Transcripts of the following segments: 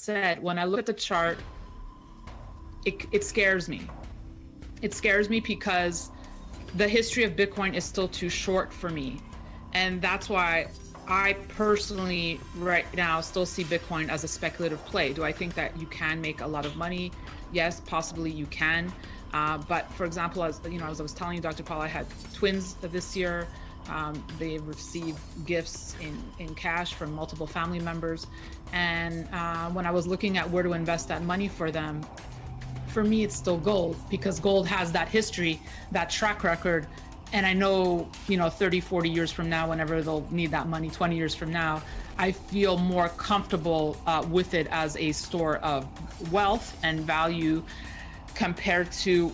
said, when I look at the chart, it scares me. It scares me because the history of Bitcoin is still too short for me. And that's why I personally right now still see Bitcoin as a speculative play. Do I think that you can make a lot of money? Yes, possibly you can. But for example, as you know, as I was telling you, Dr. Paul, I had twins this year. They received gifts in cash from multiple family members. And when I was looking at where to invest that money for them, for me, it's still gold, because gold has that history, that track record. And I know, 30, 40 years from now, whenever they'll need that money, 20 years from now, I feel more comfortable with it as a store of wealth and value compared to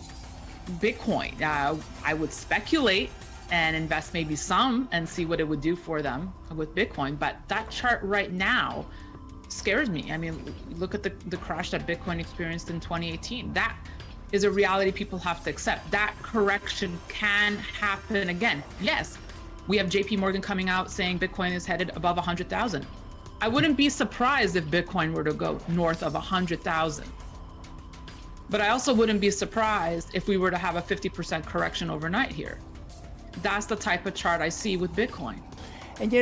Bitcoin. I would speculate and invest maybe some and see what it would do for them with Bitcoin. But that chart right now scares me. I mean, look at the crash that Bitcoin experienced in 2018. That is a reality people have to accept. That correction can happen again. Yes, we have JP Morgan coming out saying Bitcoin is headed above 100,000. I wouldn't be surprised if Bitcoin were to go north of 100,000. But I also wouldn't be surprised if we were to have a 50% correction overnight here. That's the type of chart I see with Bitcoin. And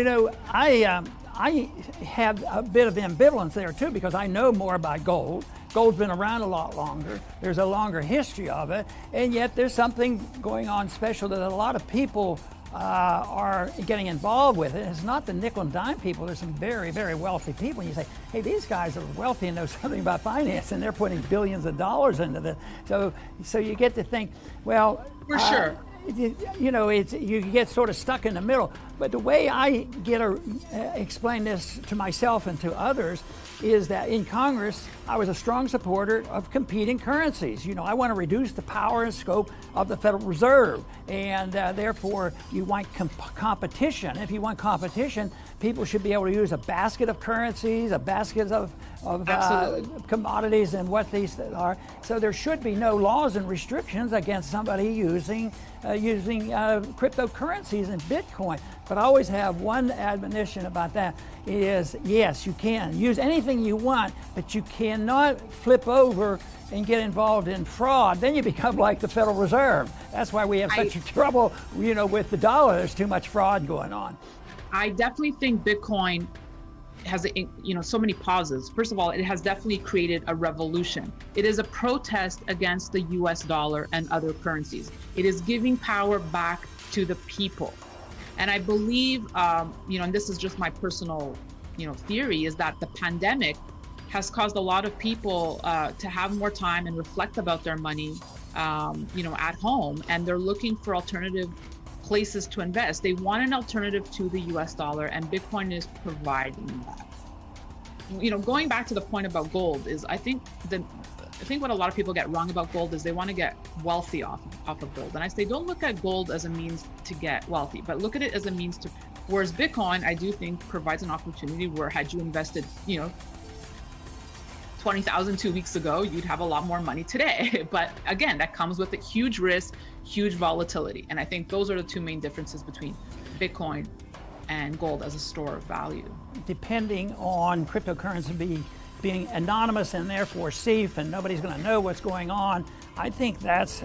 I have a bit of ambivalence there too, because I know more about gold. Gold's been around a lot longer. There's a longer history of it, and yet there's something going on special that a lot of people are getting involved with. It's not the nickel and dime people. There's some very, very wealthy people. And you say, hey, these guys are wealthy and know something about finance, and they're putting billions of dollars into this. So you get to think, well, for sure. You get sort of stuck in the middle. But the way I get to explain this to myself and to others is that in Congress, I was a strong supporter of competing currencies. I want to reduce the power and scope of the Federal Reserve, and therefore you want competition. If you want competition, people should be able to use a basket of currencies, a basket of commodities and what these are. So there should be no laws and restrictions against somebody using cryptocurrencies and Bitcoin. But I always have one admonition about that is, yes, you can use anything you want, but you cannot flip over and get involved in fraud. Then you become like the Federal Reserve. That's why we have such trouble, with the dollar. There's too much fraud going on. I definitely think Bitcoin has, so many pauses. First of all, it has definitely created a revolution. It is a protest against the US dollar and other currencies. It is giving power back to the people. And I believe, and this is just my personal, theory, is that the pandemic has caused a lot of people to have more time and reflect about their money, at home, and they're looking for alternative places to invest. They want an alternative to the US dollar, and Bitcoin is providing that. Going back to the point about gold is, I think what a lot of people get wrong about gold is they want to get wealthy off of gold. And I say, don't look at gold as a means to get wealthy, but look at it as a means to, whereas Bitcoin, I do think provides an opportunity where had you invested, 20,000 2 weeks ago, you'd have a lot more money today. But again, that comes with a huge risk, huge volatility. And I think those are the two main differences between Bitcoin and gold as a store of value. Depending on cryptocurrency being anonymous and therefore safe, and nobody's going to know what's going on, I think that's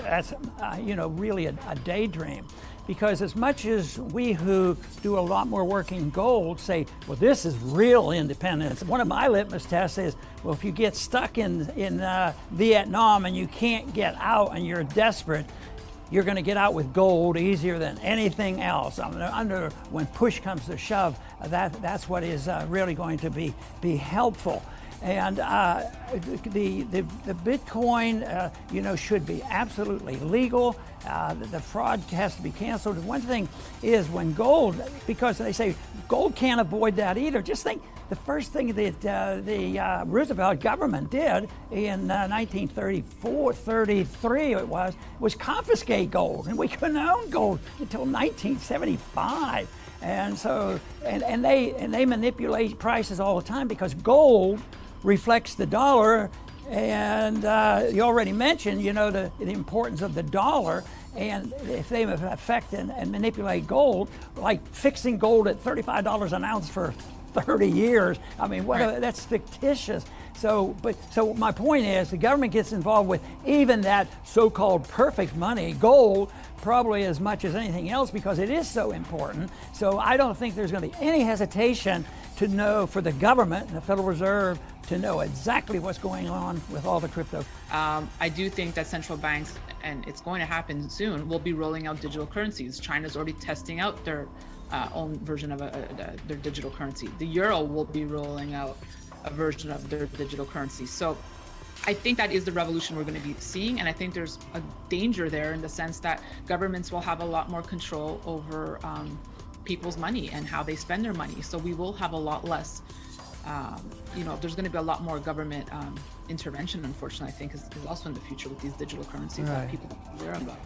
really a daydream. Because as much as we who do a lot more work in gold say, well, this is real independence. One of my litmus tests is, well, if you get stuck in Vietnam and you can't get out and you're desperate, you're going to get out with gold easier than anything else. When push comes to shove, that's what is really going to be helpful. And the Bitcoin, should be absolutely legal. The fraud has to be canceled. One thing is when gold, because they say gold can't avoid that either. Just think, the first thing that the Roosevelt government did in 1934, 33 it was confiscate gold, and we couldn't own gold until 1975. And so, and they manipulate prices all the time because gold reflects the dollar. And you already mentioned, the importance of the dollar. And if they affect and manipulate gold, like fixing gold at $35 an ounce for 30 years, I mean, that's fictitious. So my point is, the government gets involved with even that so-called perfect money, gold, probably as much as anything else, because it is so important. So I don't think there's going to be any hesitation to know, for the government and the Federal Reserve, to know exactly what's going on with all the crypto. I do think that central banks, and it's going to happen soon, will be rolling out digital currencies. China's already testing out their own version of their digital currency. The euro will be rolling out a version of their digital currency. So I think that is the revolution we're going to be seeing. And I think there's a danger there in the sense that governments will have a lot more control over people's money and how they spend their money. So we will have a lot less, there's going to be a lot more government intervention, unfortunately, I think is also in the future with these digital currencies that people are aware about.